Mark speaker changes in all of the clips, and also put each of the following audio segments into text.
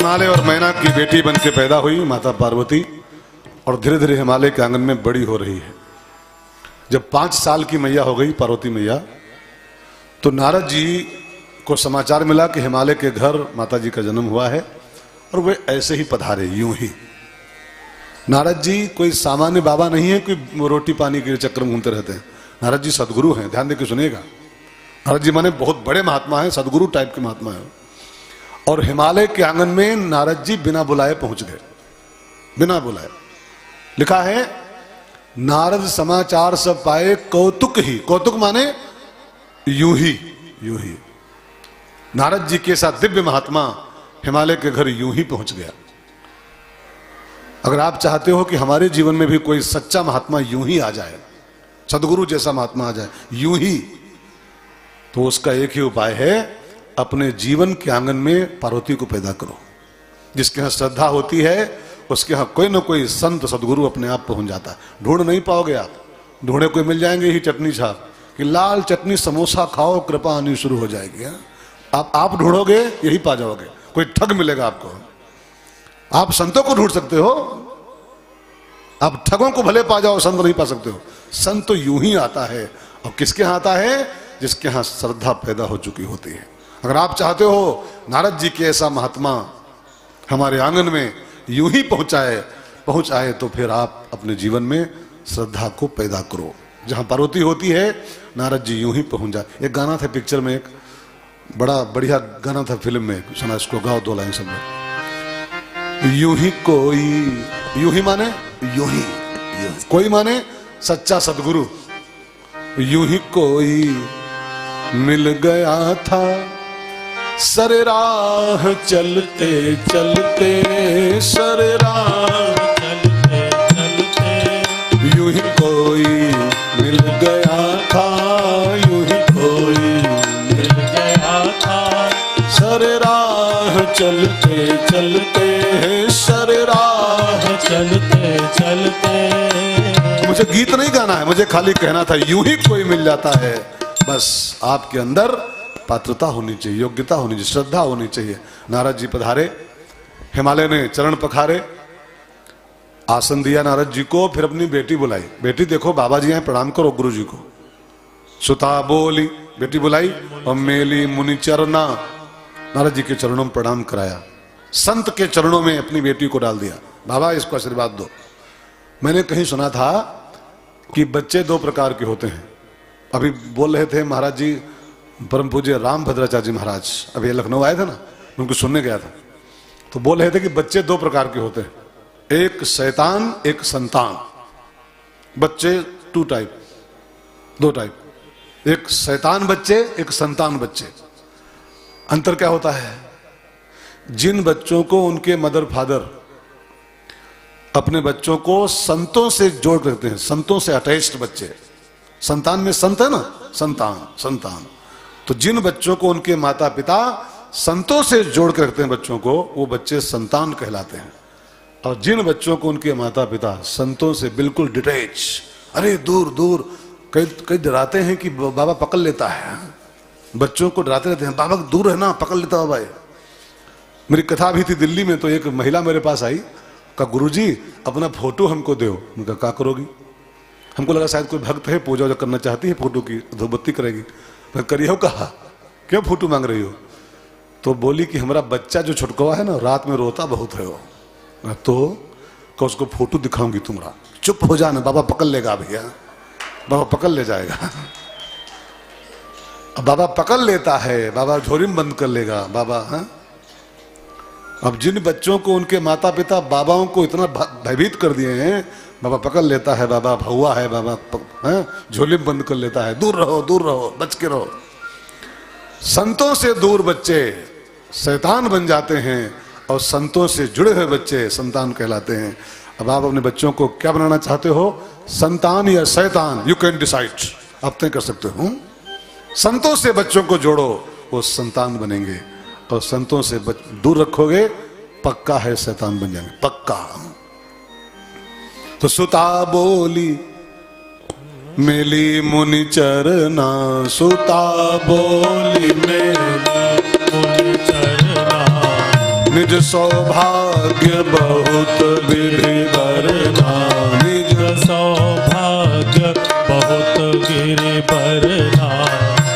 Speaker 1: हिमालय और मैना की बेटी बन के पैदा हुई माता पार्वती, और धीरे धीरे हिमालय के आंगन में बड़ी हो रही है। जब 5 साल की मैया हो गई पार्वती मैया, तो नारद जी को समाचार मिला कि हिमालय के घर माता जी का जन्म हुआ है, और वे ऐसे ही पधारे यूं ही। नारद जी कोई सामान्य बाबा नहीं है, कोई रोटी पानी के चक्कर में घूमते रहते हैं। नारद जी सदगुरु हैं, ध्यान देकर सुनिएगा। नारद जी माने बहुत बड़े महात्मा हैं, सदगुरु टाइप के महात्मा हैं। और हिमालय के आंगन में नारद जी बिना बुलाए पहुंच गए, बिना बुलाए। लिखा है नारद समाचार सब पाए कौतुक ही, कौतुक माने यूं ही, यूं ही। नारद जी के साथ दिव्य महात्मा हिमालय के घर यूं ही पहुंच गया। अगर आप चाहते हो कि हमारे जीवन में भी कोई सच्चा महात्मा यूं ही आ जाए, सदगुरु जैसा महात्मा आ जाए यूं ही, तो उसका एक ही उपाय है, अपने जीवन के आंगन में पार्वती को पैदा करो। जिसके यहां श्रद्धा होती है उसके यहां कोई ना कोई संत सदगुरु अपने आप पहुंच जाता है। ढूंढ नहीं पाओगे आप, ढूंढे कोई मिल जाएंगे ही चटनी छाप कि लाल चटनी समोसा खाओ कृपा आनी शुरू हो जाएगी। आप ढूंढोगे यही पा जाओगे, कोई ठग मिलेगा आपको। आप संतों को ढूंढ सकते हो, आप ठगों को भले पा जाओ, संत नहीं पा सकते हो। संत तो यूं ही आता है, और किसके यहां आता है? जिसके यहां श्रद्धा पैदा हो चुकी होती है। अगर आप चाहते हो नारद जी के ऐसा महात्मा हमारे आंगन में यूं ही पहुंचाए, तो फिर आप अपने जीवन में श्रद्धा को पैदा करो। जहां पार्वती होती है नारद जी यूं ही पहुंच जाए। एक गाना था पिक्चर में, एक बड़ा बढ़िया गाना था फिल्म में, सुना, इसको गाओ 2 लाइन सब लोग। यूं ही कोई, यूं ही माने यूं ही, कोई माने सच्चा सदगुरु। यूं ही कोई मिल गया था सरे राह चलते चलते, सरे राह चलते चलते। यूं ही कोई मिल गया था, यूं ही कोई मिल गया था सरे राह चलते चलते, सरे राह चलते चलते। मुझे गीत नहीं गाना है, मुझे खाली कहना था यूं ही कोई मिल जाता है। बस आपके अंदर पात्रता होनी चाहिए, योग्यता होनी चाहिए, श्रद्धा होनी चाहिए। नारद जी पधारे, हिमालय ने चरण पखारे, आसन दिया नारद जी को, फिर अपनी बेटी बुलाई। बेटी देखो बाबा जी हैं, प्रणाम करो गुरु जी को। सुता बोली, बेटी बुलाई, और मेली मुनि चरना, नारद जी के चरणों में प्रणाम कराया। संत के चरणों में अपनी बेटी को डाल दिया, बाबा इसको आशीर्वाद दो। मैंने कहीं सुना था कि बच्चे 2 प्रकार के होते हैं। अभी बोल रहे थे महाराज जी, परम पूज्य राम भद्राचार्य जी महाराज अभी लखनऊ आए थे ना, उनको सुनने गया था, तो बोल रहे थे कि बच्चे 2 प्रकार के होते हैं, एक शैतान एक संतान। बच्चे 2 टाइप, 2 टाइप, एक शैतान बच्चे एक संतान बच्चे। अंतर क्या होता है? जिन बच्चों को उनके मदर फादर अपने बच्चों को संतों से जोड़ रखते हैं, संतों से अटैच्ड बच्चे, संतान में संत है ना, संतान, तो जिन बच्चों को उनके माता पिता संतों से जोड़ के रखते हैं बच्चों को, वो बच्चे संतान कहलाते हैं। और जिन बच्चों को उनके माता पिता संतों से बिल्कुल डिटैच, अरे दूर दूर, कई डराते हैं कि बाबा पकड़ लेता है, बच्चों को डराते रहते हैं, बाबा दूर है ना, पकड़ लेता है भाई। मेरी कथा भी थी दिल्ली में, तो एक महिला मेरे पास आई, कहा गुरुजी अपना फोटो हमको दो। मैं कहा क्या करोगी? हमको लगा शायद कोई भक्त है, पूजा करना चाहती है, फोटो की धूपबत्ती करेगी। मैं करिए, कहा क्यों फोटो मांग रही हो? तो बोली कि हमारा बच्चा जो छुटकवा है ना, रात में रोता बहुत है वो, तो उसको फोटो दिखाऊंगी तुम्हारा। चुप हो जाना, बाबा पकड़ लेगा भैया, बाबा पकड़ ले जाएगा। अब बाबा पकड़ लेता है, बाबा झोरी में बंद कर लेगा बाबा। हाँ, अब जिन बच्चों को उनके माता पिता बाबाओं को इतना भयभीत कर दिए हैं, बाबा पकड़ लेता है, बाबा भौआ है, बाबा झोली में बंद कर लेता है, दूर रहो दूर रहो, बच के रहो। संतों से दूर बच्चे शैतान बन जाते हैं, और संतों से जुड़े हुए बच्चे संतान कहलाते हैं। अब आप अपने बच्चों को क्या बनाना चाहते हो, संतान या शैतान? यू कैन डिसाइड, आप तय कर सकते हो। संतों से बच्चों को जोड़ो, वो संतान बनेंगे, और संतों से दूर रखोगे, पक्का है शैतान बन जाएंगे, पक्का। तो सुता बोली मेली मुनि चरना, सुता बोली मेली मुनि चरना, निज सौभाग्य बहुत गिरि बरना,
Speaker 2: निज सौभाग्य बहुत गिरि बरना।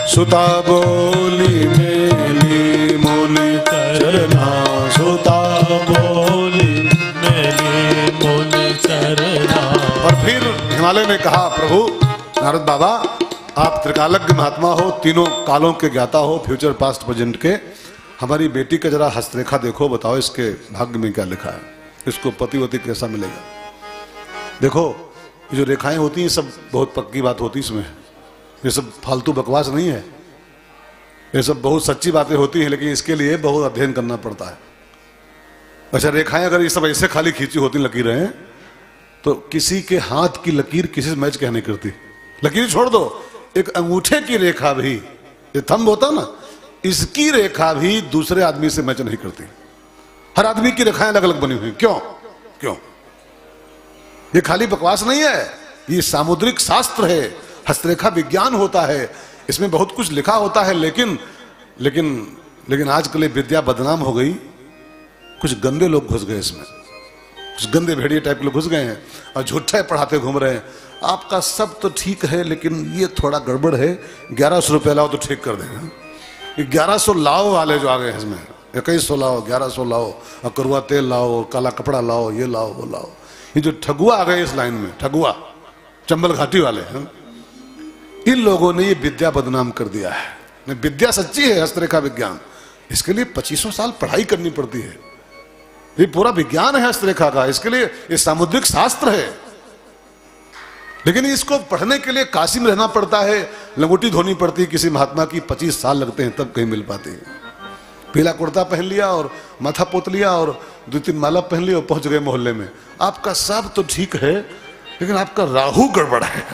Speaker 1: सुता बोली मेली मुनि चरना, सुता
Speaker 2: बोली मेली मुनि चरना।
Speaker 1: और फिर हिमालय ने कहा, प्रभु नारद बाबा, आप त्रिकालज्ञ महात्मा हो, तीनों कालों के ज्ञाता हो, फ्यूचर पास्ट प्रेजेंट के, हमारी बेटी का जरा हस्तरेखा देखो, बताओ इसके भाग्य में क्या लिखा है, इसको पतिवती कैसा मिलेगा। देखो ये जो रेखाएं होती हैं सब बहुत पक्की बात होती है, इसमें ये सब फालतू बकवास नहीं है, ये सब बहुत सच्ची बातें होती हैं, लेकिन इसके लिए बहुत अध्ययन करना पड़ता है। अच्छा, रेखाएं अगर ये सब ऐसे खाली खींची होती लकीरें, तो किसी के हाथ की लकीर किसी से मैच क्या नहीं करती। लकीर छोड़ दो, एक अंगूठे की रेखा भी, ये थंब होता ना, इसकी रेखा भी दूसरे आदमी से मैच नहीं करती। हर आदमी की रेखाएं अलग अलग बनी हुई, क्यों क्यों? ये खाली बकवास नहीं है, ये सामुद्रिक शास्त्र है, हस्तरेखा विज्ञान होता है, इसमें बहुत कुछ लिखा होता है। लेकिन लेकिन लेकिन आजकल ये विद्या बदनाम हो गई, कुछ गंदे लोग घुस गए इसमें, कुछ गंदे भेड़िए टाइप के लोग घुस गए हैं और झूठे पढ़ाते घूम रहे हैं। आपका सब तो ठीक है, लेकिन ये थोड़ा गड़बड़ है, 1100 रुपये लाओ तो ठीक कर देंगे। 1100 लाओ वाले जो आ गए हैं इसमें, 2100 लाओ, 1100 लाओ, और करुआ तेल लाओ, काला कपड़ा लाओ, ये लाओ वो लाओ, ये जो ठगुआ आ गए इस लाइन में, ठगुआ चंबल घाटी वाले हैं, इन लोगों ने ये विद्या बदनाम कर दिया है। विद्या सच्ची है, हस्तरेखा विज्ञान, इसके लिए 2500 साल पढ़ाई करनी पड़ती है। ये पूरा विज्ञान है हस्तरेखा का, इसके लिए ये सामुद्रिक शास्त्र है। लेकिन इसको पढ़ने के लिए काशी में रहना पड़ता है, लंगोटी धोनी पड़ती है किसी महात्मा की, 25 साल लगते हैं तब कहीं मिल पाती है। पीला कुर्ता पहन लिया और माथा पोत लिया और 2-3 माला पहन लिया और पहुंच गए मोहल्ले में। आपका सब तो ठीक है, लेकिन आपका राहु गड़बड़ है।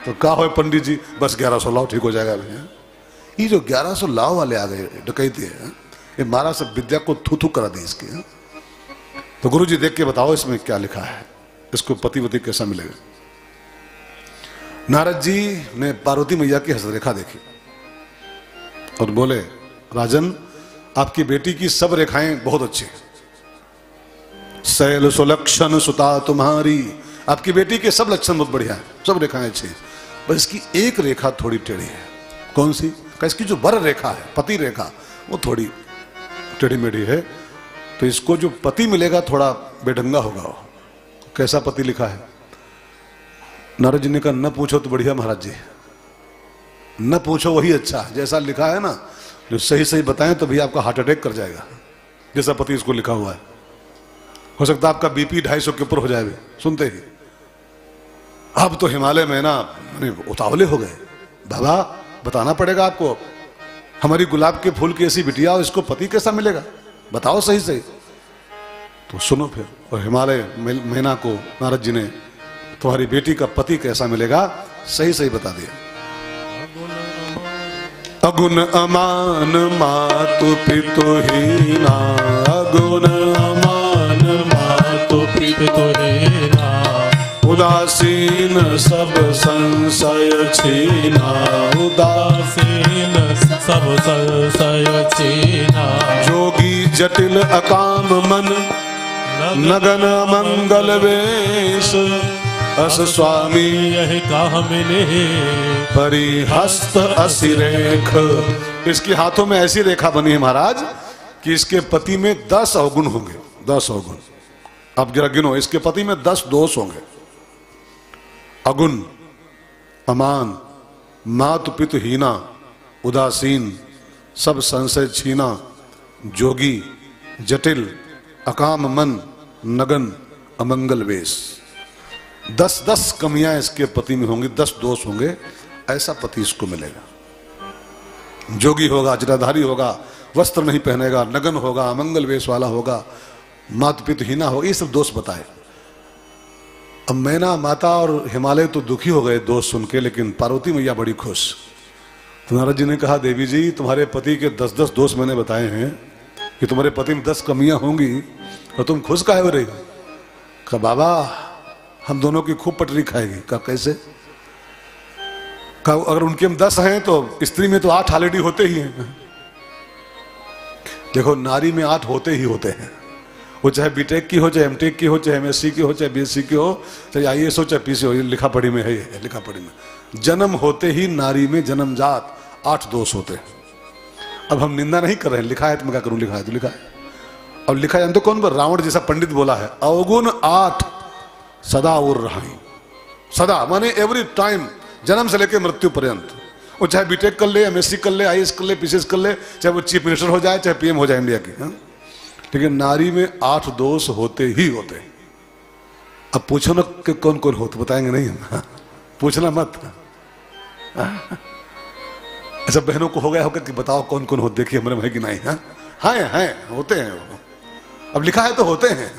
Speaker 1: तो क्या हो पंडित जी, बस 1100 लाओ ठीक हो जाएगा। ये जो 1100 लाओ वाले आ गए डकैती है, ये मारा सब विद्या को थू थू करा दी इसकी। तो गुरु जी देख के बताओ इसमें क्या लिखा है, इसको पतिवती कैसा मिलेगा। नारद जी ने पार्वती मैया की हस्तरेखा देखी और बोले, राजन आपकी बेटी की सब रेखाएं बहुत अच्छी, शैल सुलक्षण सुता तुम्हारी, आपकी बेटी के सब लक्षण बहुत बढ़िया है, सब रेखाएं अच्छी है, बस इसकी एक रेखा थोड़ी टेढ़ी है। कौन सी? इसकी जो वर रेखा है, पति रेखा, वो थोड़ी टेढ़ी मेढ़ी है, तो इसको जो पति मिलेगा थोड़ा बेढंगा होगा। वो कैसा पति लिखा है? नारद जी ने कहा, न पूछो तो बढ़िया महाराज जी, न पूछो वही अच्छा, जैसा लिखा है ना, जो सही सही बताएं तो भी आपका हार्ट अटैक कर जाएगा, जैसा पति इसको लिखा हुआ है। हो सकता है आपका बीपी 250 के ऊपर हो जाए सुनते ही। अब तो हिमालय में ना उतावले हो गए, बाबा बताना पड़ेगा आपको, हमारी गुलाब के फूल की ऐसी बिटिया, इसको पति कैसा मिलेगा, बताओ सही सही। तो सुनो फिर, और हिमालय मैना को नारद जी ने तुम्हारी बेटी का पति कैसा मिलेगा सही सही बता दिया। अगुण अमान मातु पितु हीना, अगुण अमान मातु पितु हीना, उदासीन सब संशय छीना, उदासीन
Speaker 2: सब संशय छीना,
Speaker 1: जोगी जटिल अकाम मन, नगन मंगल वेश, अस स्वामी
Speaker 2: यह कहा मिले,
Speaker 1: परिहस्त असिरेख। इसके हाथों में ऐसी रेखा बनी है महाराज कि इसके पति में 10 अवगुण होंगे, 10 अवगुण। अब जरा गिनो, इसके पति में 10 दोष होंगे। अगुण, अमान, मातु पितु हीना, उदासीन, सब संशय छीना, जोगी, जटिल, अकाम मन, नगन, अमंगल वेश। 10 कमियां इसके पति में होंगी, 10 दोष होंगे, ऐसा पति इसको मिलेगा। जोगी होगा, जटाधारी होगा, वस्त्र नहीं पहनेगा, नगन होगा, अमंगल वेश वाला होगा, मातु पितु हीना होगा, ये सब दोष बताए। अब मैना माता और हिमालय तो दुखी हो गए दोष सुन के, लेकिन पार्वती मैया बड़ी खुश। तो नारद जी ने कहा, देवी जी तुम्हारे पति के 10 दोष मैंने बताए हैं कि तुम्हारे पति में 10 कमियां होंगी और तुम खुश काहे हो रही? कहा बाबा हम दोनों की खूब पटरी खाएगी। कहा कैसे? कहा अगर उनके में 10 हैं तो स्त्री में तो 8 ऑलरेडी होते ही हैं। देखो नारी में 8 होते ही होते हैं, वो चाहे बीटेक की हो, चाहे एमटेक की हो, चाहे एमएससी की हो, चाहे बीएससी की हो, चाहे आईएएस हो, चाहे पीसी हो। ये लिखा पढ़ी में है, ये लिखा पढ़ी में जन्म होते ही नारी में जन्मजात 8 दोष होते हैं। अब हम निंदा नहीं कर रहे हैं, लिखा है तो मैं क्या करूं, लिखा है तो लिखा है। अब लिखा है तो कौन बोल, रावण जैसा पंडित बोला है, अवगुण 8 सदा और रहाई। सदा माने एवरी टाइम, जन्म से लेकर मृत्यु पर्यंत। वो चाहे बीटेक कर ले, एमएससी कर ले, आईएएस कर ले, पीसीएस कर ले, चाहे वो चीफ मिनिस्टर हो जाए, चाहे पीएम हो जाए इंडिया की, लेकिन नारी में 8 दोष होते ही होते। अब पूछो ना कि कौन कौन हो, तो बताएंगे नहीं हम, पूछना मत। अच्छा बहनों को हो गया होगा कि बताओ कौन कौन हो, देखिए हमारे भाई की नहीं। हाँ हैं होते हैं वो। अब लिखा है तो होते हैं।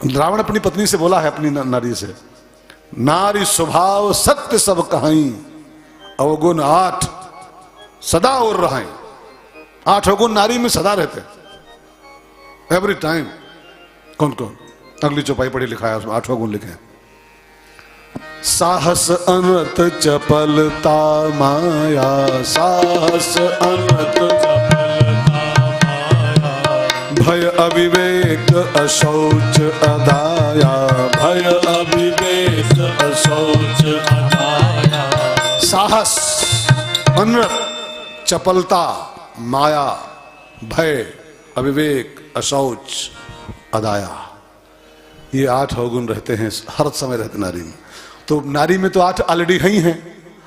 Speaker 1: रावण अपनी पत्नी से बोला है, अपनी नारी से, नारी स्वभाव सत्य सब कहाई, अवगुण 8 सदा और रहाई। 8 अवगुण नारी में सदा रहते, एवरी टाइम। कौन कौन, अगली चौपाई पढ़ी लिखा है उसमें 8 अवगुण लिखे हैं। साहस अनत चपलता माया, साहस अनत चपलता माया, भय अविवेक अशौच अदाया, भय अविवेक अशौच अदाया। साहस, अनत, चपलता, माया, भय, अविवेक, अशौच, अदाया, ये 8 अवगुण रहते हैं, हर समय रहते नारी में। तो नारी में तो 8 ऑलरेडी ही हैं,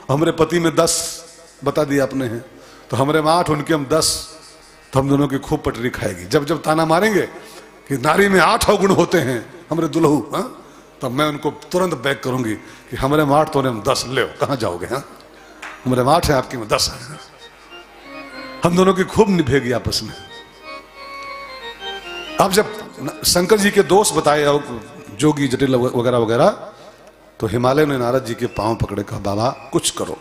Speaker 1: हमारे पति में 10 बता दिया आपने हैं, तो हमारे में 8, उनके हम 10, तो हम दोनों की खूब पटरी खाएगी। जब जब ताना मारेंगे कि नारी में 8 अवगुण होते हैं हमारे दुल्हू, तो मैं उनको तुरंत बैक करूंगी कि हमारे में 8 तो हम 10, ले कहाँ जाओगे, हमारे में 8 है, आपके में 10 है। हम दोनों की खूब निभेगी आपस में। अब जब शंकर जी के दोष बताए, जोगी जटिल वगैरह वगैरह, तो हिमालय ने नारद जी के पांव पकड़े, कहा बाबा कुछ करो,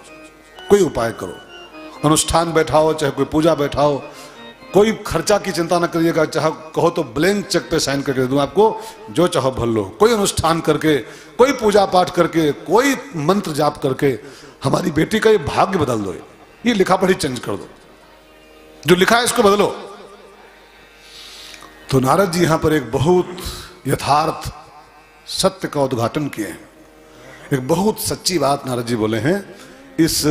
Speaker 1: कोई उपाय करो, अनुष्ठान बैठाओ, चाहे कोई पूजा बैठाओ, कोई खर्चा की चिंता न करिएगा, चाहे कहो तो ब्लैंक चेक पे साइन करके दे दूं आपको, जो चाहो भर लो। कोई अनुष्ठान करके, कोई पूजा पाठ करके, कोई मंत्र जाप करके हमारी बेटी का ये भाग्य बदल दो, ये लिखा पढ़ी चेंज कर दो, जो लिखा है इसको बदलो। तो नारद जी यहां पर एक बहुत यथार्थ सत्य का उद्घाटन किए हैं, एक बहुत सच्ची बात नारद जी बोले हैं। इस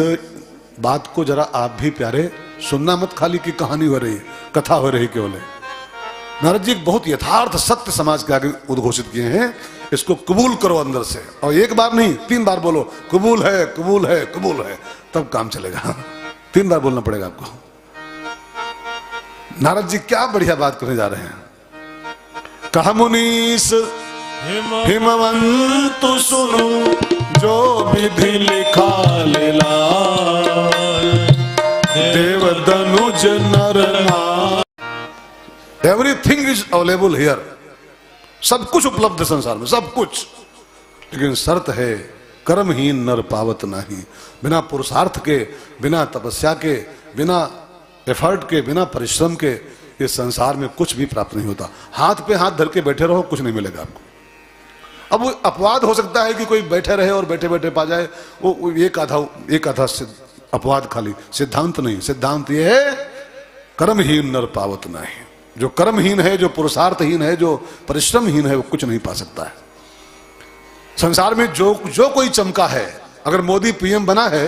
Speaker 1: बात को जरा आप भी प्यारे सुनना मत, खाली की कहानी हो रही है, कथा हो रही केवल है। नारद जी एक बहुत यथार्थ सत्य समाज के आगे उद्घोषित किए हैं, इसको कबूल करो अंदर से, और एक बार नहीं 3 बार बोलो, कबूल है, कबूल है, कबूल है, तब काम चलेगा। 3 बार बोलना पड़ेगा आपको। नारद जी क्या बढ़िया बात करने जा रहे हैं। कहा मुनीस हिमवंत सुनो, जो विधि लिखा लीलाय, देव दनुज नर नार। एवरीथिंग इज अवेलेबल हियर, सब कुछ उपलब्ध है संसार में, सब कुछ। लेकिन शर्त है, कर्महीन नर पावत नहीं। बिना पुरुषार्थ के, बिना तपस्या के, बिना एफर्ट के, बिना परिश्रम के इस संसार में कुछ भी प्राप्त नहीं होता। हाथ पे हाथ धर के बैठे रहो, कुछ नहीं मिलेगा आपको। अब वो अपवाद हो सकता है कि कोई बैठे रहे और बैठे बैठे पा जाए, वो एक आधा अपवाद खाली, सिद्धांत नहीं। सिद्धांत ये है, कर्महीन नर पावत नहीं। जो कर्महीन है, जो पुरुषार्थहीन है, जो परिश्रमहीन है, वो कुछ नहीं पा सकता है। संसार में जो कोई चमका है, अगर मोदी पीएम बना है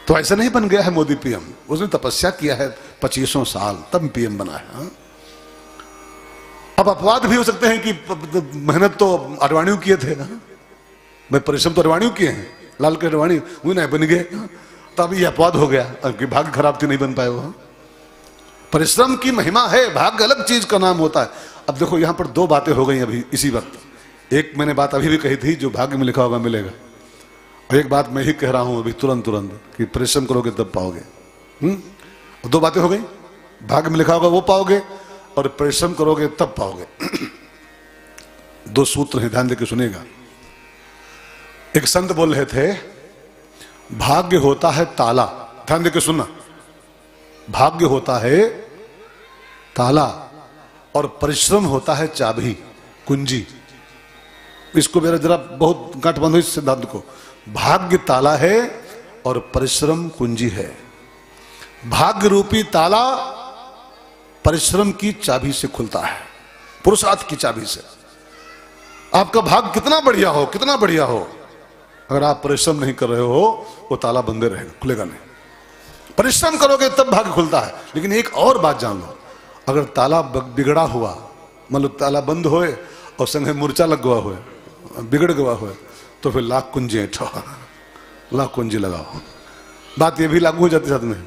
Speaker 1: तो ऐसा नहीं बन गया है मोदी पीएम, उसने तपस्या किया है 25 साल, तब पीएम बना है। अब अपवाद भी हो सकते हैं कि मेहनत तो अडवाणी किए थे, भाई परिश्रम तो अडवाणी किए हैं, लाल के अडवाणी वो नहीं बन गए, तब ये अपवाद हो गया कि भाग्य खराब थी, नहीं बन पाए वो। परिश्रम की महिमा है, भाग्य अलग चीज का नाम होता है। अब देखो यहां पर 2 बातें हो गई अभी इसी वक्त। एक मैंने बात अभी भी कही थी, जो भाग्य में लिखा होगा मिलेगा, और एक बात मैं ही कह रहा हूं अभी तुरंत कि परिश्रम करोगे तब पाओगे। 2 बातें हो गई, भाग्य में लिखा होगा वो पाओगे, और परिश्रम करोगे तब पाओगे। 2 सूत्र हैं, ध्यान देकर सुनेगा। एक संत बोल रहे थे, भाग्य होता है ताला, ध्यान देकर सुनना, भाग्य होता है ताला और परिश्रम होता है चाबी, कुंजी। इसको मेरा जरा बहुत गांठ बांधो इस सिद्धांत को। भाग्य ताला है और परिश्रम कुंजी है। भाग्य रूपी ताला परिश्रम की चाबी से खुलता है, पुरुषार्थ की चाबी से। आपका भाग्य कितना बढ़िया हो, कितना बढ़िया हो, अगर आप परिश्रम नहीं कर रहे हो वो ताला बंदे रहेगा, खुलेगा नहीं। परिश्रम करोगे तब भाग्य खुलता है। लेकिन एक और बात जान लो, अगर ताला बिगड़ा हुआ, मतलब ताला बंद होए और संगे मूर्छा लग गया हुए, बिगड़ गया हुए, तो फिर लाख कुंजी ऐठो, लाख कुंजी लगाओ। बात ये भी लागू हो जाती साथ में।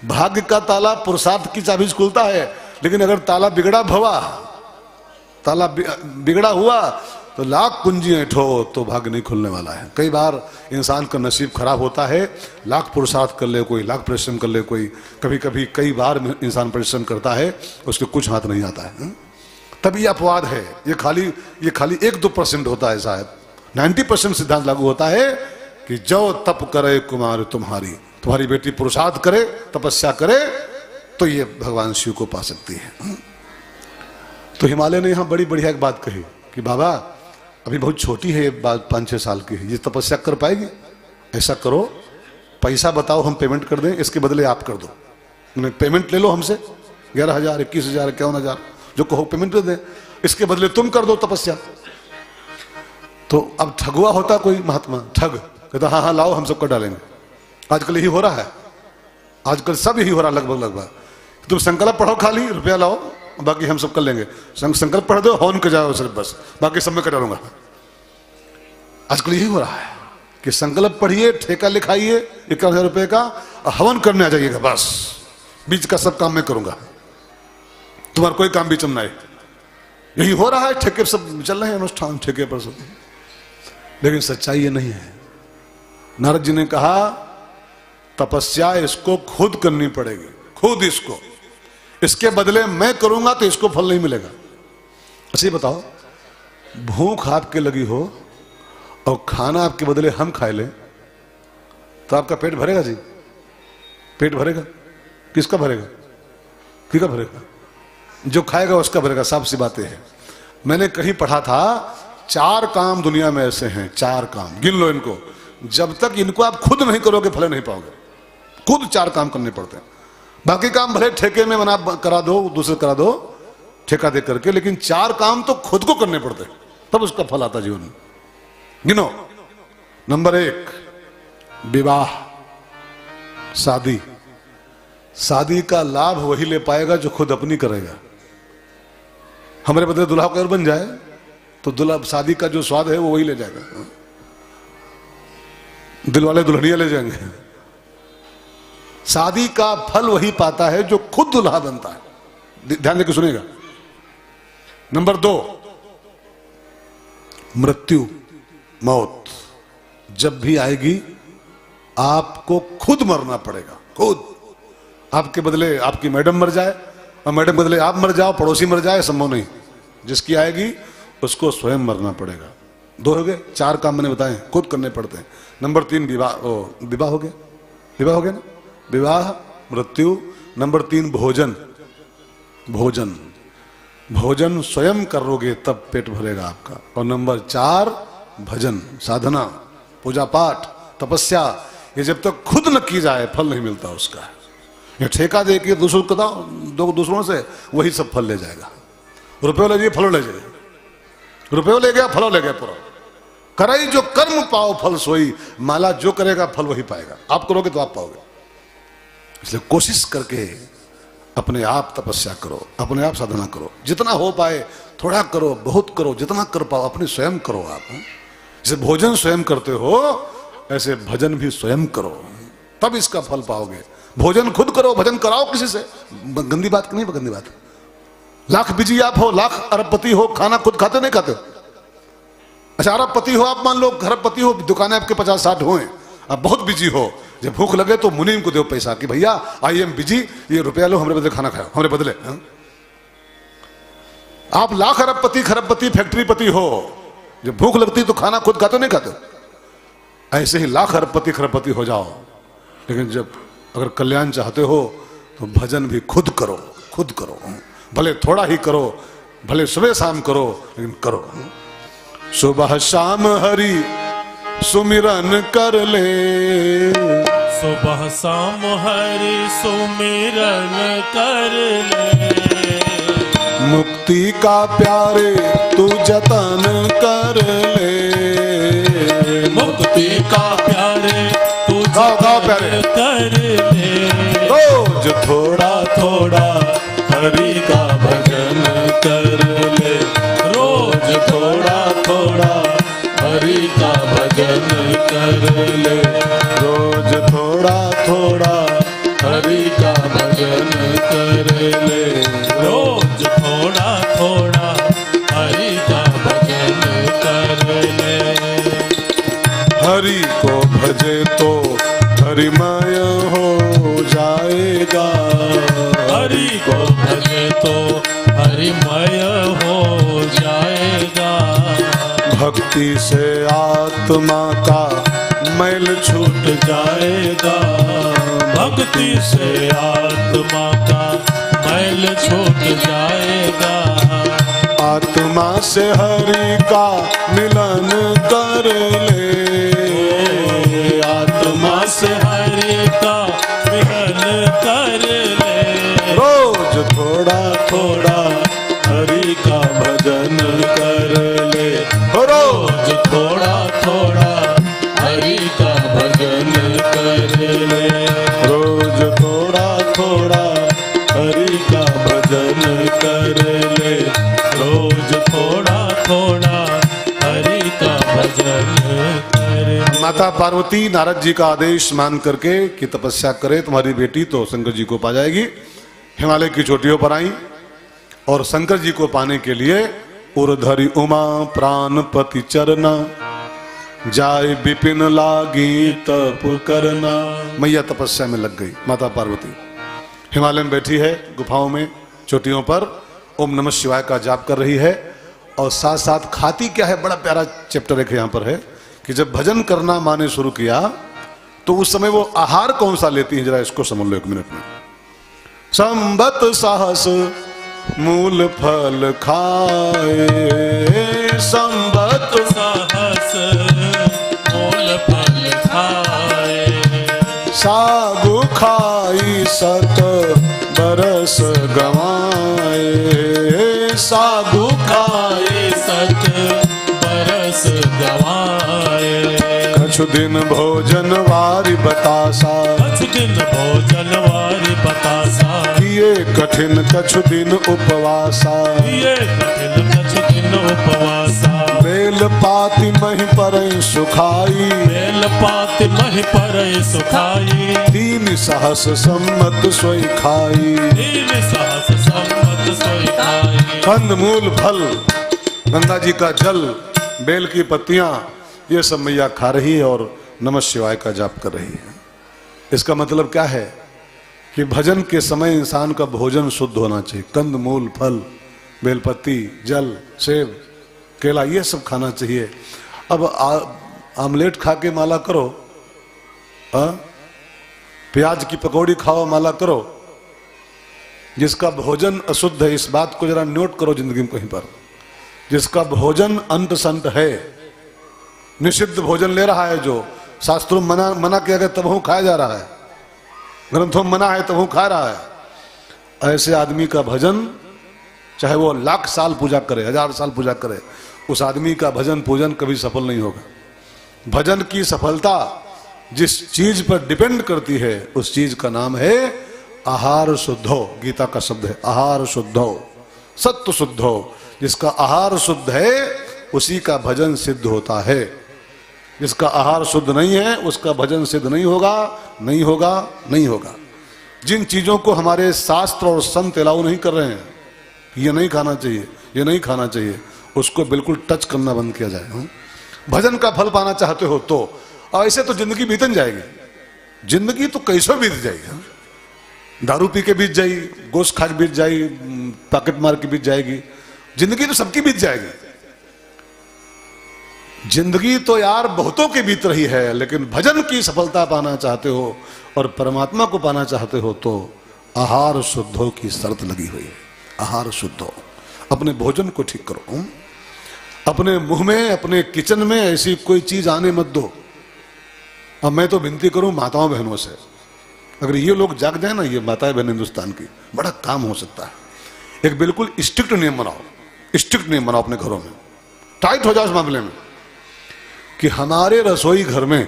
Speaker 1: भाग्य का ताला पुरुषार्थ की चाबी से खुलता है, लेकिन अगर ताला बिगड़ा भवा, ताला बिगड़ा हुआ तो लाख कुंजी ऐठो तो भाग्य नहीं खुलने वाला है। कई बार इंसान का नसीब खराब होता है, लाख पुरुषार्थ कर ले कोई, लाख परिश्रम कर ले कोई, कभी कभी कई बार इंसान परिश्रम करता है, उसके कुछ हाथ नहीं आता है। तभी अपवाद है, ये खाली 1-2% होता है शायद। 90% सिद्धांत लागू होता है कि जो तप करे कुमार तुम्हारी, तुम्हारी बेटी पुरुषार्थ करे, तपस्या करे, तो ये भगवान शिव को पा सकती है। तो हिमालय ने यहां बड़ी बढ़िया एक बात कही कि बाबा अभी बहुत छोटी है ये बात, 5-6 साल की है, ये तपस्या कर पाएगी? ऐसा करो, पैसा बताओ हम पेमेंट कर दें, इसके बदले आप कर दो। पेमेंट ले लो हमसे 11,000, 21,000, 51,000 जो कहो पेमेंट दे दें, इसके बदले तुम कर दो तपस्या। तो अब ठगुआ होता कोई महात्मा, ठग कहता हाँ हाँ लाओ हम सब कर डालेंगे। आजकल यही हो रहा है, आजकल सब यही हो रहा है लगभग। तुम संकल्प पढ़ो, खाली रुपया लाओ, बाकी हम सब कर लेंगे। संकल्प पढ़ दो, हवन कर जाओ सिर्फ, बस बाकी सब में कर डालूंगा। आजकल यही हो रहा है कि संकल्प पढ़िए, ठेका लिखाइए 51,000 रुपए का, और हवन करने आ जाइएगा, बस बीच का सब काम मैं करूंगा, तुम्हारा कोई काम बीच में नहीं। यही हो रहा है, ठेके सब चल रहे हैं अनुष्ठान, ठेके पर सब। लेकिन सच्चाई ये नहीं है। नारद जी ने कहा तपस्या इसको खुद करनी पड़ेगी, खुद इसको, इसके बदले मैं करूंगा तो इसको फल नहीं मिलेगा। अच्छा ये बताओ, भूख आपके लगी हो और खाना आपके बदले हम खाए ले, तो आपका पेट भरेगा जी? पेट भरेगा? किसका भरेगा? किसका भरेगा? जो खाएगा उसका भरेगा, साफ सी बातें हैं। मैंने कहीं पढ़ा था 4 काम दुनिया में ऐसे हैं, 4 काम, गिन लो इनको, जब तक इनको आप खुद नहीं करोगे फल नहीं पाओगे। खुद 4 काम करने पड़ते हैं, बाकी काम भले ठेके में बना करा दो, दूसरे करा दो ठेका दे करके, लेकिन 4 काम तो खुद को करने पड़ते हैं, तब उसका फल आता जीवन में। गिनो। नंबर 1 विवाह, शादी। शादी का लाभ वही ले पाएगा जो खुद अपनी करेगा। हमारे बदले दुल्हा को बन जाए तो दुल्हा, शादी का जो स्वाद है वो वही ले जाएगा, दिल वाले दुल्हनिया ले जाएंगे। शादी का फल वही पाता है जो खुद दुल्हा बनता है। ध्यान देकर सुनेगा। नंबर 2 मृत्यु, मौत जब भी आएगी आपको खुद मरना पड़ेगा, खुद। आपके बदले आपकी मैडम मर जाए और मैडम बदले आप मर जाओ, पड़ोसी मर जाए, संभव नहीं। जिसकी आएगी उसको स्वयं मरना पड़ेगा। 2 हो गए, 4 काम मैंने बताए खुद करने पड़ते हैं। नंबर 3 विवाह, विवाह हो गया, विवाह हो गया ना, विवाह, मृत्यु। नंबर 3 भोजन, भोजन, भोजन स्वयं करोगे तब पेट भरेगा आपका। और नंबर 4 भजन, साधना, पूजा पाठ, तपस्या। ये जब तक खुद न की जाए फल नहीं मिलता उसका। ये ठेका दे के दूसरों को दो, दूसरों से वही सब फल ले जाएगा। रुपये ले जाइए, फलो ले जाइए, रुपये ले गया, फलो ले गया पूरा। कराई जो कर्म पाओ फल सोई, माला जो करेगा फल वही पाएगा। आप करोगे तो आप पाओगे। इसलिए कोशिश करके अपने आप तपस्या करो, अपने आप साधना करो, जितना हो पाए थोड़ा करो, बहुत करो, जितना कर पाओ अपने स्वयं करो। आप जैसे भोजन स्वयं करते हो ऐसे भजन भी स्वयं करो, तब इसका फल पाओगे। भोजन खुद करो, भजन कराओ किसी से। गंदी बात नहीं, गंदी बात। लाख बिजी आप हो, लाख अरबपति हो, खाना खुद खाते नहीं खाते? अच्छा अरबपति हो आप, मान लो खरबपति हो, दुकानें आपके 50-60 हो, आप बहुत बिजी हो, जब भूख लगे तो मुनीम को दो पैसा कि भैया आई एम बिजी, ये रुपया लो, हमारे बदले खाना खाओ, हमारे बदले। आप लाख अरबपति खरबपति फैक्ट्रीपति हो, जब भूख लगती तो खाना खुद खाते नहीं खाते? ऐसे ही लाख अरबपति खरबपति हो जाओ, लेकिन जब अगर कल्याण चाहते हो तो भजन भी खुद करो, खुद करो। भले थोड़ा ही करो, भले सुबह शाम करो, लेकिन करो। सुबह शाम हरि सुमिरन कर ले।
Speaker 2: सुबह शाम हरि सुमिरन कर ले।
Speaker 1: मुक्ति का प्यारे तू जतन कर ले।
Speaker 2: मुक्ति का प्यारे तू
Speaker 1: गाओ प्यारे।
Speaker 2: जतन कर ले।
Speaker 1: रोज
Speaker 2: थोड़ा थोड़ा हरि का भजन कर ले। रोज थोड़ा थोड़ा हरि का भजन कर ले।
Speaker 1: रोज थोड़ा थोड़ा
Speaker 2: हरि का भजन कर ले। रोज थोड़ा थोड़ा हरि का भजन कर ले।
Speaker 1: हरि को भजे तो हरिमय हो जाएगा।
Speaker 2: हरि को भजे तो हरिमय हो जाएगा।
Speaker 1: भक्ति से आत्मा का मैल छूट जाएगा।
Speaker 2: भक्ति से आत्मा का मैल छूट जाएगा।
Speaker 1: आत्मा से हरि का मिलन कर ले।
Speaker 2: आत्मा से हरि का मिलन कर ले।
Speaker 1: रोज थोड़ा थोड़ा हरि का भजन कर ले। रोज
Speaker 2: थोड़ा थोड़ा हरि का भजन कर ले।
Speaker 1: रोज थोड़ा थोड़ा हरि का भजन कर ले।
Speaker 2: रोज थोड़ा थोड़ा हरि का भजन कर ले।
Speaker 1: माता पार्वती नारद जी का आदेश मान करके कि तपस्या करे तुम्हारी बेटी तो शंकर जी को पा जाएगी। हिमालय की चोटियों पर आई और शंकर जी को पाने के लिए उर्धरि उमा प्राणपति चरना जाय विपिन लागी तप करना। मैया तपस्या में लग गई। माता पार्वती हिमालय में बैठी है, गुफाओं में, चोटियों पर ओम नमः शिवाय का जाप कर रही है और साथ साथ खाती क्या है। बड़ा प्यारा चैप्टर एक यहाँ पर है कि जब भजन करना माने शुरू किया तो उस समय वो आहार कौन सा लेती है, जरा इसको समझ लो एक मिनट में। संबत साहस मूल फल खाए। संबत
Speaker 2: साहस मूल फल खाए।
Speaker 1: सागु खाई सत बरस गवाए। सागु
Speaker 2: खाए सत बरस गवाए।
Speaker 1: कछु दिन भोजन वारी बतासा।
Speaker 2: कछु दिन भोजन वारी बतासा।
Speaker 1: किए कठिन कछु दिन उपवासा।
Speaker 2: ये कठिन कछु दिन उपवासा।
Speaker 1: बेल पाति मही परई सुखाई।
Speaker 2: बेल पात मही परई सुखाई।
Speaker 1: तीन सहस सम्मत सोई खाई।
Speaker 2: तीन सहस सम्मत सोई खाई।
Speaker 1: कंद मूल फल, गंगा जी का जल, बेल की पत्तियां, ये सब मैया खा रही है और नमः शिवाय का जाप कर रही है। इसका मतलब क्या है कि भजन के समय इंसान का भोजन शुद्ध होना चाहिए। कंद मूल फल, बेलपत्ती, जल, सेब, केला, ये सब खाना चाहिए। अब आमलेट खा के माला करो, प्याज की पकौड़ी खाओ माला करो। जिसका भोजन अशुद्ध है, इस बात को जरा नोट करो जिंदगी में कहीं पर। जिसका भोजन अंत संत है, निषिद्ध भोजन ले रहा है, जो शास्त्रों मना किया गया तब वो खाया जा रहा है, ग्रंथों में मना है तब वो खा रहा है, ऐसे आदमी का भजन, चाहे वो लाख साल पूजा करे, 1000 साल पूजा करे, उस आदमी का भजन पूजन कभी सफल नहीं होगा। भजन की सफलता जिस चीज पर डिपेंड करती है उस चीज का नाम है आहार शुद्धो। गीता का शब्द है आहार शुद्धो, सत्व शुद्धो। जिसका आहार शुद्ध है उसी का भजन सिद्ध होता है। जिसका आहार शुद्ध नहीं है उसका भजन सिद्ध नहीं होगा, नहीं होगा, नहीं होगा। जिन चीजों को हमारे शास्त्र और संत अलाउ नहीं कर रहे हैं, ये नहीं खाना चाहिए, ये नहीं खाना चाहिए, उसको बिल्कुल टच करना बंद किया जाए। भजन का फल पाना चाहते हो तो, और ऐसे तो जिंदगी बीतन जाएगी, जिंदगी तो कैसे बीत जाएगी। दारू पी के बीत जाएगी, गोश्त खा के बीत जाएगी, पैकेट मार के बीत जाएगी, जिंदगी तो सबकी बीत जाएगी। जिंदगी तो यार बहुतों की बीत रही है, लेकिन भजन की सफलता पाना चाहते हो और परमात्मा को पाना चाहते हो तो आहार शुद्धो की शर्त लगी हुई है। आहार शुद्धो, अपने भोजन को ठीक करो। अपने मुंह में, अपने किचन में ऐसी कोई चीज आने मत दो। अब मैं तो विनती करूं माताओं बहनों से, अगर ये लोग जाग जाए ना, ये माताएं बहन हिंदुस्तान की, बड़ा काम हो सकता है। एक बिल्कुल स्ट्रिक्ट नियम बनाओ, स्ट्रिक्ट नियम बनाओ अपने घरों में, टाइट हो जाओ इस मामले में कि हमारे रसोई घर में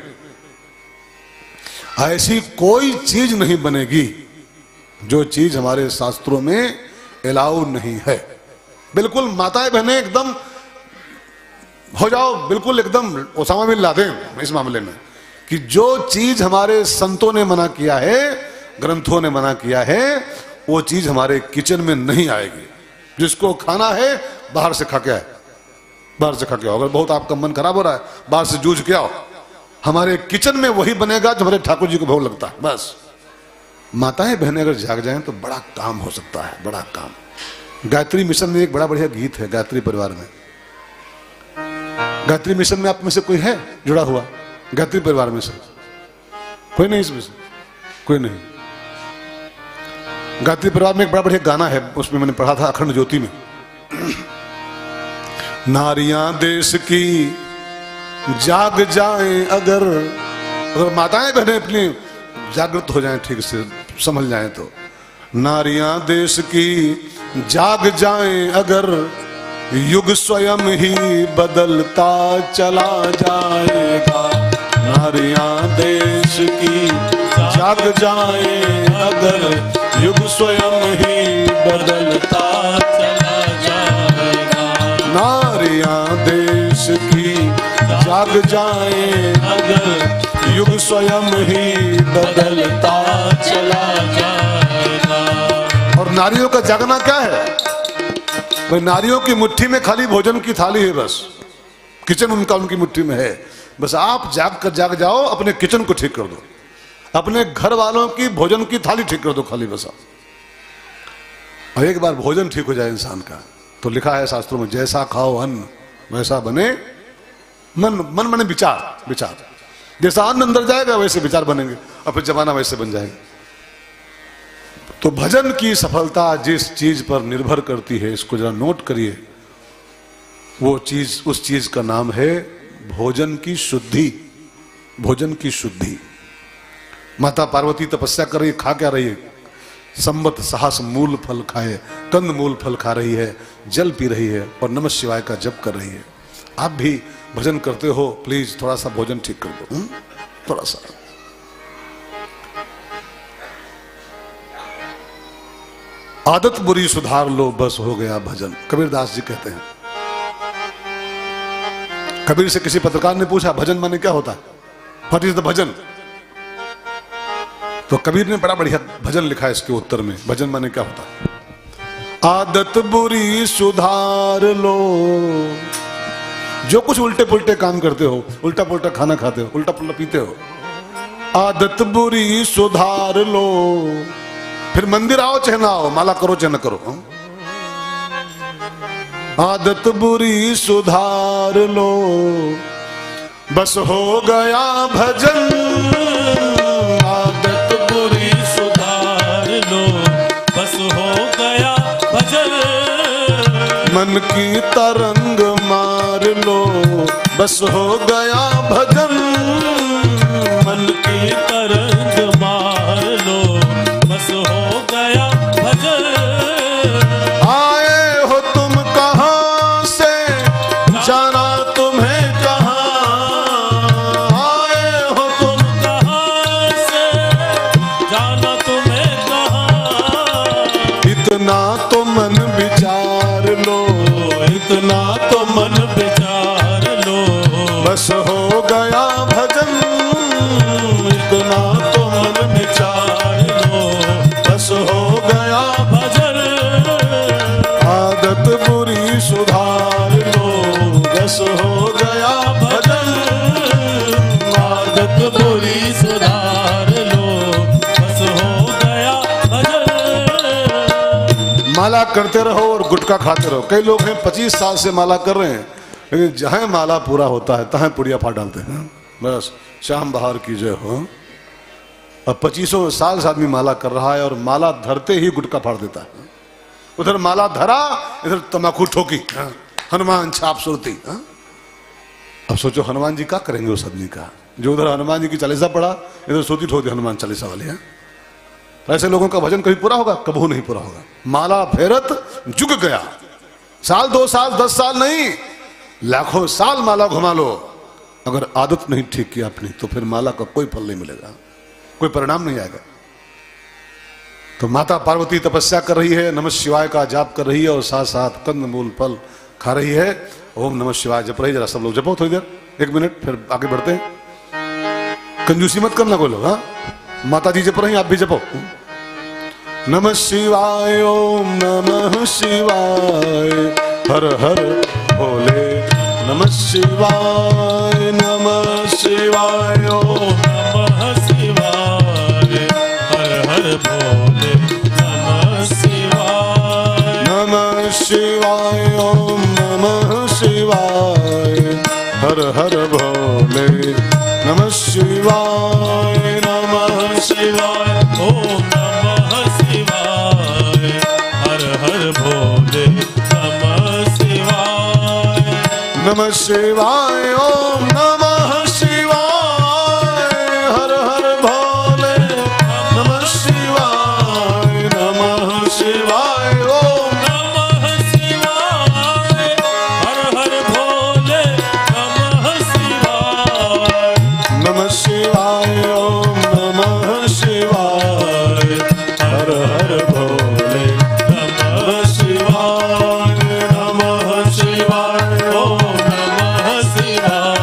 Speaker 1: ऐसी कोई चीज नहीं बनेगी जो चीज हमारे शास्त्रों में अलाउ नहीं है। बिल्कुल माताएं बहनें एकदम हो जाओ, बिल्कुल एकदम ओसामा बिन लादेन इस मामले में कि जो चीज हमारे संतों ने मना किया है, ग्रंथों ने मना किया है, वो चीज हमारे किचन में नहीं आएगी। जिसको खाना है बाहर से खा के आए, बाहर से खा के आओ। अगर बहुत आपका मन खराब हो रहा है, बाहर से जूझ के आओ, हमारे किचन में वही बनेगा जो हमारे ठाकुर जी को भोग लगता है। बस माताएं बहनें अगर जाग जाएं तो बड़ा काम हो सकता है, बड़ा काम। गायत्री मिशन में एक बड़ा बढ़िया गीत है, गायत्री परिवार में। गायत्री मिशन में आप में से कोई है जुड़ा हुआ? गायत्री परिवार में से कोई नहीं? इसमें से कोई नहीं। गायत्री परिवार में एक बड़ा बढ़िया गाना है, उसमें मैंने पढ़ा था अखंड ज्योति में। नारियां देश की जाग जाएं, अगर माताएं बहनें अपनी जागृत हो जाएं, ठीक से समझ जाएं तो। नारियां देश की जाग जाएं अगर, युग स्वयं ही बदलता चला जाएगा। नारियां देश की जाग जाएं अगर, युग स्वयं ही बदलता
Speaker 2: चला जाएगा।
Speaker 1: नारियां देश की जाग जाएं
Speaker 2: अगर,
Speaker 1: युग स्वयं ही बदलता
Speaker 2: चला जाएगा।
Speaker 1: और नारियों का जागना क्या है भाई? नारियों की मुट्ठी में खाली भोजन की थाली है, बस किचन उनका उनकी मुट्ठी में है। बस आप जाग जाओ, अपने किचन को ठीक कर दो, अपने घर वालों की भोजन की थाली ठीक कर दो खाली, बस आप। और एक बार भोजन ठीक हो जाए इंसान का तो लिखा है शास्त्रों में, जैसा खाओ अन्न वैसा बने मन। मन माने विचार, विचार। जैसा अन्न अंदर जाएगा वैसे विचार बनेंगे और फिर जमाना वैसे बन जाएगा। तो भजन की सफलता जिस चीज पर निर्भर करती है, इसको जरा नोट करिए, वो चीज, उस चीज का नाम है भोजन की शुद्धि। भोजन की शुद्धि। माता पार्वती तपस्या कर रही है, खा क्या रही है? संबत साहस मूल फल खाए, कंद मूल फल खा रही है, जल पी रही है और नमः शिवाय का जप कर रही है। आप भी भजन करते हो, प्लीज थोड़ा सा भोजन ठीक कर दो, थोड़ा सा। आदत बुरी सुधार लो, बस हो गया भजन। कबीरदास जी कहते हैं। कबीर से किसी पत्रकार ने पूछा भजन माने क्या होता है, व्हाट इज द भजन? तो कबीर ने बड़ा बढ़िया भजन लिखा है इसके उत्तर में, भजन माने क्या होता है। आदत बुरी सुधार लो, जो कुछ उल्टे पुल्टे काम करते हो, उल्टा पुल्टा खाना खाते हो, उल्टा पुल्टा पीते हो, आदत बुरी सुधार लो। फिर मंदिर आओ चाहे ना आओ, माला करो चाहे ना करो। आदत बुरी सुधार लो, बस हो गया भजन।
Speaker 2: आदत बुरी सुधार लो, बस हो गया भजन।
Speaker 1: मन की तरंग मार लो, बस हो गया भजन।
Speaker 2: मन की तरंग मार लो, बस हो गया भजन।
Speaker 1: आए हो तुम कहां से, जाना तुम्हें कहां। आए हो तुम
Speaker 2: कहां से, जाना तुम्हें कहां।
Speaker 1: इतना तो मन विचार लो, इतना तो मन
Speaker 2: विचार लो,
Speaker 1: बस हो गया भजन। इतना तो मन विचार लो, बस हो गया
Speaker 2: भजन।
Speaker 1: आदत बुरी सुधार लो, बस हो गया भजन।
Speaker 2: आदत बुरी सुधार लो, बस हो गया भजन।
Speaker 1: माला करते रहो और गुटखा खाते रहो। कई लोग हैं 25 साल से माला कर रहे हैं, लेकिन जहां माला पूरा होता है तहां पुड़िया फाड़ डालते हैं। बस श्याम बहार की जय हो। अब 25 साल से आदमी माला कर रहा है और माला धरते ही गुटखा फाड़ देता है। उधर माला धरा, इधर तम्बाकू ठोकी, हनुमान छाप सुरती। अब सोचो हनुमान जी क्या करेंगे उस आदमी का, जो उधर हनुमान जी की चालीसा पढ़ा, इधर सोती ठोक दी हनुमान चालीसा वाले हैं। तो ऐसे लोगों का भजन कभी पूरा होगा? कबू नहीं पूरा होगा। माला फेरत जुग गया, साल 2 साल 10 साल नहीं, लाखों साल माला घुमा लो, अगर आदत नहीं ठीक की आपने तो फिर माला का कोई फल नहीं मिलेगा, कोई परिणाम नहीं आएगा। तो माता पार्वती तपस्या कर रही है, नमः शिवाय का जाप कर रही है और साथ साथ कंद मूल फल खा रही है। ओम नमः शिवाय जप रही, जरा सब लोग जपो थोड़ी देर, 1 मिनट, फिर आगे बढ़ते हैं। कंजूसी मत करना कोई लोग। हाँ, माता जी जप रही, आप भी जपो। नमः शिवाय, ओम नमः शिवाय, हर हर भोले, नमः शिवाय, नमः शिवाय, ओम
Speaker 2: नमः शिवाय, हर हर भोले, नमः शिवाय,
Speaker 1: नमः शिवाय, ओम नमः शिवाय, हर हर भोले, नमः शिवाय, नमः
Speaker 2: शिवाय, ओम नमः शिवाय, हर हर भोले, नमः शिवाय,
Speaker 1: नमः शिवाय, ओम नमः शिवाय, हर हर भोले, नमः शिवाय, नमः शिवाय, ओम
Speaker 2: नमः शिवाय, हर हर भोले, नमः शिवाय,
Speaker 1: नमः शिवाय, ओम नमः शिवाय, हर हर भोले,
Speaker 2: नमः शिवाय, नमः शिवाय, ओम नमः शिवाय,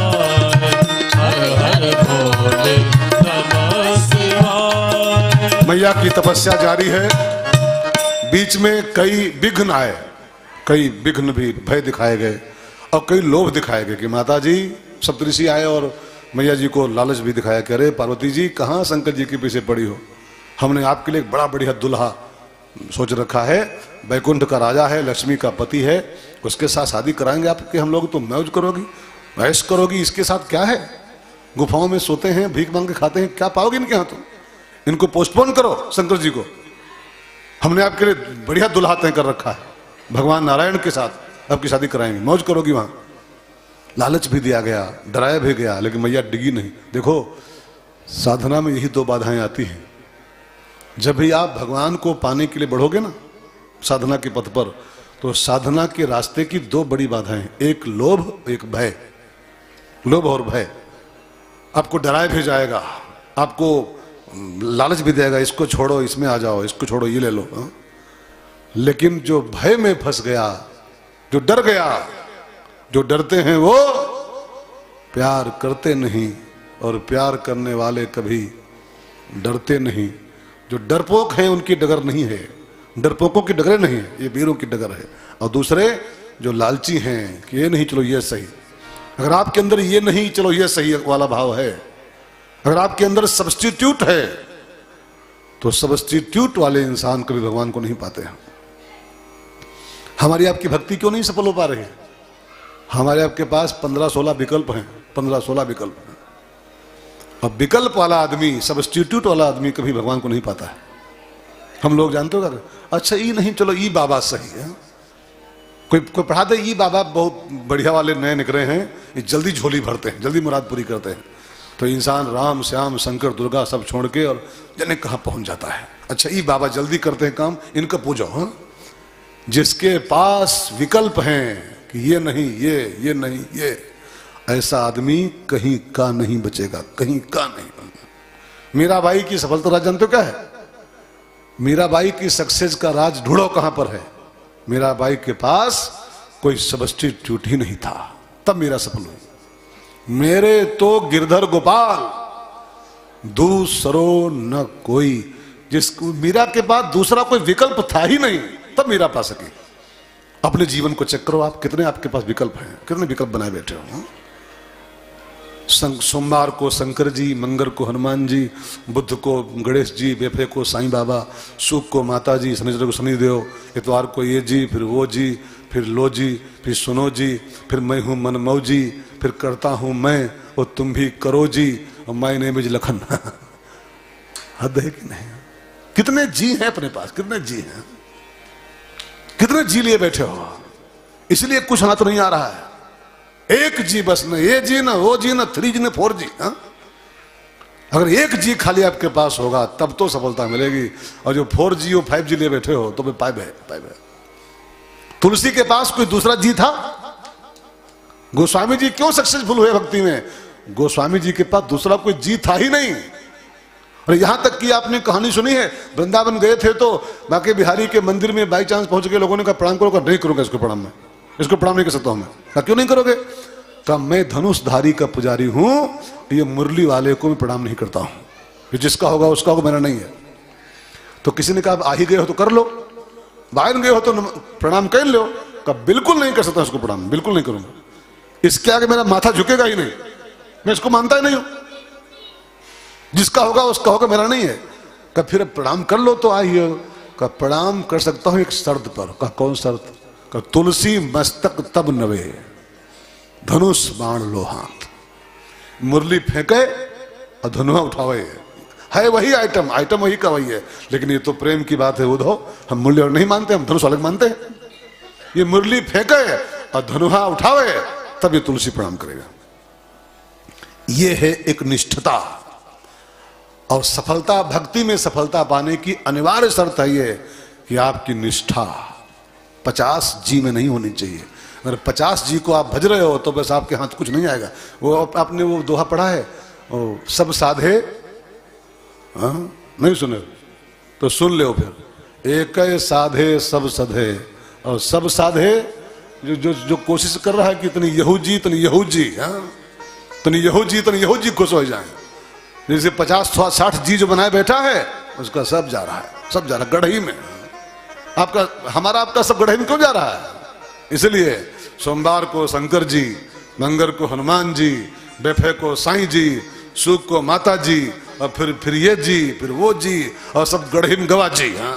Speaker 2: हर हर भोले, नमः शिवाय।
Speaker 1: मैया की तपस्या जारी है। बीच में कई विघ्न आए, कई विघ्न भी भय दिखाए गए और कई लोभ दिखाए गए कि माता जी, सप्तऋषि आए और मैया जी को लालच भी दिखाया कि अरे पार्वती जी कहाँ शंकर जी के पीछे पड़ी हो, हमने आपके लिए एक बड़ा बढ़िया दुल्हा सोच रखा है, बैकुंठ का राजा है, लक्ष्मी का पति है, उसके साथ शादी कराएंगे आपके हम लोग, तो मौज करोगी, ऐश करोगी, इसके साथ क्या है, गुफाओं में सोते हैं, भीख मांग के खाते हैं, क्या पाओगे इनके हाथों, इनको पोस्टपोन करो शंकर जी को, हमने आपके लिए बढ़िया दुल्हा तय कर रखा है, भगवान नारायण के साथ आपकी शादी कराएंगे, मौज करोगी वहां। लालच भी दिया गया, डराया भी गया, लेकिन मैया डिगी नहीं। देखो साधना में यही 2 बाधाएं आती हैं। जब भी आप भगवान को पाने के लिए बढ़ोगे ना साधना के पथ पर, तो साधना के रास्ते की 2 बड़ी बाधाएं, एक लोभ, एक भय। लोभ और भय आपको डराया भी जाएगा, आपको लालच भी देगा, इसको छोड़ो इसमें आ जाओ, इसको छोड़ो ये ले लो। हाँ? लेकिन जो भय में फंस गया, जो डर गया, जो डरते हैं वो प्यार करते नहीं, और प्यार करने वाले कभी डरते नहीं। जो डरपोक हैं उनकी डगर नहीं है, डरपोकों की डगर नहीं है, ये वीरों की डगर है। और दूसरे जो लालची हैं कि ये नहीं चलो ये सही, अगर आपके अंदर ये नहीं चलो ये सही वाला भाव है, अगर आपके अंदर सब्स्टिट्यूट है, तो सब्स्टिट्यूट वाले इंसान कभी भगवान को नहीं पाते हैं। हमारी आपकी भक्ति क्यों नहीं सफल हो पा रही है? हमारे आपके पास 15-16 विकल्प हैं, 15-16 विकल्प हैं। अब विकल्प वाला आदमी, सब्स्टिट्यूट वाला आदमी कभी भगवान को नहीं पाता है। हम लोग जानते हो क्या, अच्छा ई नहीं चलो ई बाबा सही है, कोई पढ़ा दे ई बाबा बहुत बढ़िया वाले नए निकले हैं, ये जल्दी झोली भरते हैं, जल्दी मुराद पूरी करते हैं, तो इंसान राम श्याम शंकर दुर्गा सब छोड़ के और जाने कहाँ पहुंच जाता है। अच्छा ई बाबा जल्दी करते हैं काम, इनका पूजो। हाँ, जिसके पास विकल्प हैं कि ये नहीं ये नहीं ये, ऐसा आदमी कहीं का नहीं बचेगा, कहीं का नहीं। मीराबाई की सफलता राज जानते हो क्या है? मीराबाई की सक्सेस का राज ढूंढो कहां पर है। मीराबाई के पास कोई सब्स्टिट्यूट ही नहीं था, तब मीरा सफल हुई। मेरे तो गिरधर गोपाल दूसरो न कोई, जिसको मीरा के पास दूसरा कोई विकल्प था ही नहीं, तब मीरा पा सकी। अपने जीवन को चेक करो आप, कितने आपके पास विकल्प हैं, कितने विकल्प बनाए बैठे हो। सोमवार को शंकर जी, मंगल को हनुमान जी, बुध को गणेश जी, बेफे को साईं बाबा, सुख को माता जी, शनिवार को शनिदेव, इतवार को ये जी, फिर वो जी, फिर लो जी, फिर सुनो जी, फिर मैं हूं मनमौ जी, फिर करता हूं मैं और तुम भी करो जी, और माय नेम इज लखन। हद है कि नहीं? कितने जी हैं अपने पास, कितने जी हैं, कितने जी लिए बैठे हो। इसलिए कुछ हाथ नहीं आ रहा है। एक जी बस, न ये जी, न वो जी, न 3G, न 4G। अगर एक जी खाली आपके पास होगा तब तो सफलता मिलेगी। और जो 4G और 5G ले बैठे हो तो पाइप है। तुलसी के पास कोई दूसरा जी था? गोस्वामी जी क्यों सक्सेसफुल हुए भक्ति में? गोस्वामी जी के पास दूसरा कोई जी था ही नहीं। और यहां तक कि आपने कहानी सुनी है, वृंदावन गए थे तो बांके बिहारी के मंदिर में बाई चांस पहुंच गए, लोगों ने कहा प्रणाम करो। नहीं करूंगा इसको प्रणाम, में इसको प्रणाम नहीं कर सकता हूं मैं। कहा क्यों नहीं करोगे? कहा मैं धनुषधारी का पुजारी हूं, ये मुरली वाले को मैं प्रणाम नहीं करता हूं, ये जिसका होगा उसका होगा, मेरा नहीं है। तो किसी ने कहा आ ही गए हो तो कर लो, बाहर गए हो तो प्रणाम कर लो। कहा बिल्कुल नहीं कर सकता उसको प्रणाम, बिल्कुल नहीं करूंगा, इसके आगे मेरा माथा झुकेगा ही नहीं, मैं इसको मानता ही नहीं हूं, जिसका होगा उसका होगा, मेरा नहीं है। कहा फिर प्रणाम कर लो तो आइए। कहा प्रणाम कर सकता हूं एक शर्त पर। कहा कौन शर्त? कहा तुलसी मस्तक तब नवे, धनुष बाण लो हाथ। मुरली फेंके और धनुआ उठावे, है वही आइटम वही का वही है। लेकिन ये तो प्रेम की बात है उद्धव, हम मूल्य और नहीं मानते, हम धनुष अलग मानते हैं। ये मुरली फेंके और धनुहा उठावे तब ये तुलसी प्रणाम करेगा। ये है एक निष्ठता। और सफलता, भक्ति में सफलता पाने की अनिवार्य शर्त है ये कि आपकी निष्ठा 50 जी में नहीं होनी चाहिए। अगर 50 जी को आप भज रहे हो तो बस आपके हाथ कुछ नहीं आएगा। वो आपने वो दोहा पढ़ा है, वो सब साधे, हाँ नहीं सुने तो सुन ले फिर, एक साधे सब सधे, और सब साधे जो जो जो कोशिश कर रहा है कि इतनी यहूजी हाँ, इतनी यहूजी खुश हो जाए। जैसे 50-60 जी जो बनाए बैठा है उसका सब जा रहा है, गढ़ही में। हमारा आपका सब गढ़ही में क्यों जा रहा है? इसलिए सोमवार को शंकर जी, मंगर को हनुमान जी, बेफे को साईं जी, सुख को माता जी, और फिर ये जी, फिर वो जी, और सब गढ़ही में गवा जी। हाँ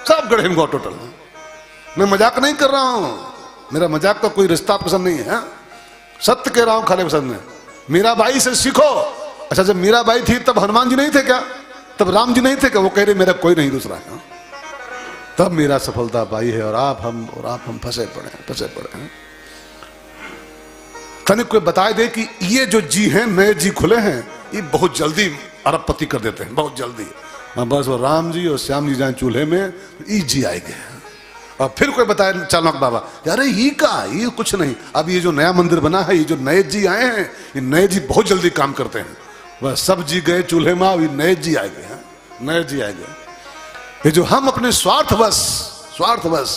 Speaker 1: सब गढ़ही में गवा टोटल। मैं मजाक नहीं कर रहा हूं, मेरा मजाक का कोई रिश्ता पसंद नहीं है, सत्य कह रहा हूं, खाली पसंद है। मीराबाई से सीखो। अच्छा जब मीराबाई थी तब हनुमान जी नहीं थे क्या? तब राम जी नहीं थे क्या? वो कह रहे मेरा कोई नहीं दूसरा है, तब मेरा सफलता पाई है। और आप हम फंसे पड़े हैं। तनिक कोई बताए दे कि ये जो जी हैं, नए जी खुले हैं, ये बहुत जल्दी अरबपति कर देते हैं, बहुत जल्दी। बस वो राम जी और श्याम जी जाए चूल्हे में, ये जी आएंगे। और फिर कोई बताए चालक बाबा, अरे ये कुछ नहीं, अब ये जो नया मंदिर बना है, ये जो नए जी आए हैं, ये नए जी बहुत जल्दी काम करते हैं। वह सब जी गए चूल्हे में, ये नए जी आएंगे, नए जी आएंगे। ये जो हम अपने स्वार्थवश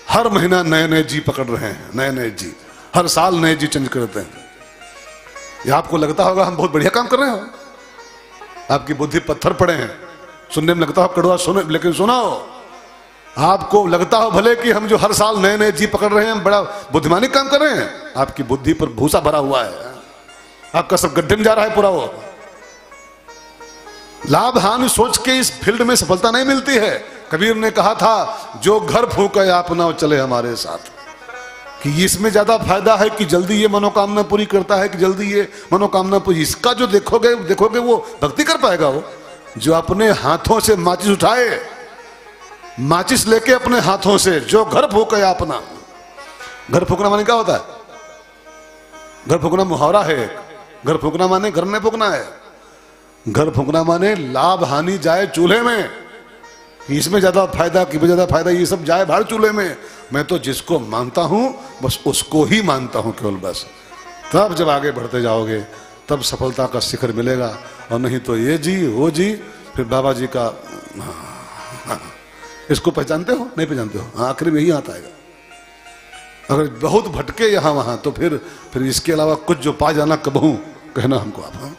Speaker 1: हर महीना नए जी पकड़ रहे हैं, नए जी, हर साल नए जी चेंज करते हैं। ये आपको लगता होगा हम बहुत बढ़िया काम कर रहे हो, आपकी बुद्धि पत्थर पड़े हैं, सुनने में लगता हो कड़वा, सुने लेकिन सुनाओ, आपको लगता हो भले कि हम जो हर साल नए जी पकड़ रहे हैं बड़ा बुद्धिमानी काम कर रहे हैं, आपकी बुद्धि पर भूसा भरा हुआ है, आपका सब गड्ढे में जा रहा है पूरा। वो लाभ हानि सोच के इस फील्ड में सफलता नहीं मिलती है। कबीर ने कहा था जो घर फूके अपना चले हमारे साथ, कि इसमें ज्यादा फायदा है कि जल्दी ये मनोकामना पूरी करता है कि जल्दी ये मनोकामना पूरी। इसका जो देखोगे वो भक्ति कर पाएगा। वो जो अपने हाथों से माचिस उठाए, माचिस लेके अपने हाथों से जो घर फूके अपना। घर फूकना माने क्या होता है? घर फूकना मुहावरा है। घर फूकना माने घर में फूकना है। घर फूकना माने लाभ हानि जाए चूल्हे में, इसमें ज्यादा फायदा कि ज्यादा फायदा, ये सब जाए बाहर चूल्हे में। मैं तो जिसको मानता हूं बस उसको ही मानता हूं केवल, बस। तब जब आगे बढ़ते जाओगे तब सफलता का शिखर मिलेगा। और नहीं तो ये जी वो जी, फिर बाबा जी का इसको पहचानते हो नहीं पहचानते हो, आखिर में यही आता है। अगर बहुत भटके यहां वहां तो फिर इसके अलावा कुछ जो पा जाना कबहू कहना हमको आप।